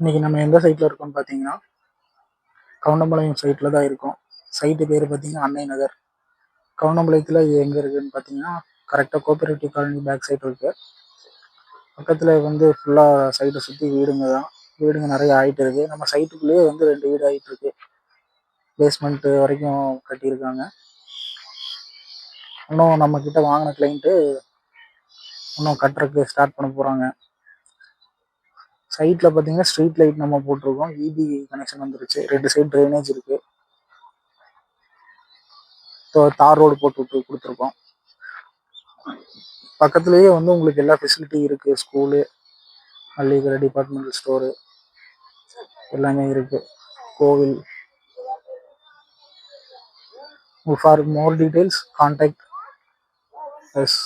இன்னைக்கு நம்ம எந்த சைட்ல இருக்கோம்னு பார்த்தீங்கன்னா, கவுண்டம்பாளையம் சைட்ல தான் இருக்கோம். சைட்டு பேர் பார்த்தீங்கன்னா அன்னை நகர். கவுண்டம்பாளையத்தில் இது எங்கே இருக்குதுன்னு பார்த்தீங்கன்னா, கரெக்டாக கோஆபரேட்டிவ் காலனி பேக் சைடு இருக்கு. பக்கத்தில் ஃபுல்லாக சைட்டை சுற்றி வீடுங்க தான். வீடுங்க நிறைய ஆகிட்டு இருக்கு. நம்ம சைட்டுக்குள்ளேயே 2 வீடு ஆகிட்டு இருக்கு. பேஸ்மெண்ட்டு வரைக்கும் கட்டியிருக்காங்க. இன்னும் நம்ம கிட்ட வாங்கின கிளைண்ட்டு இன்னும் கட்டுறதுக்கு ஸ்டார்ட் பண்ண போகிறாங்க. சைட்டில் பார்த்தீங்கன்னா ஸ்ட்ரீட் லைட் நம்ம போட்டிருக்கோம். இபி கனெக்ஷன் வந்துருச்சு. 2 சைடு ட்ரைனேஜ் இருக்கு. இப்போ தார் ரோடு போட்டு விட்டு கொடுத்துருக்கோம். பக்கத்துலேயே உங்களுக்கு எல்லா ஃபெசிலிட்டியும் இருக்குது. ஸ்கூலு, மளிகை கடை, டிபார்ட்மெண்டல் ஸ்டோரு எல்லாமே இருக்குது. கோவில். For more details contact S.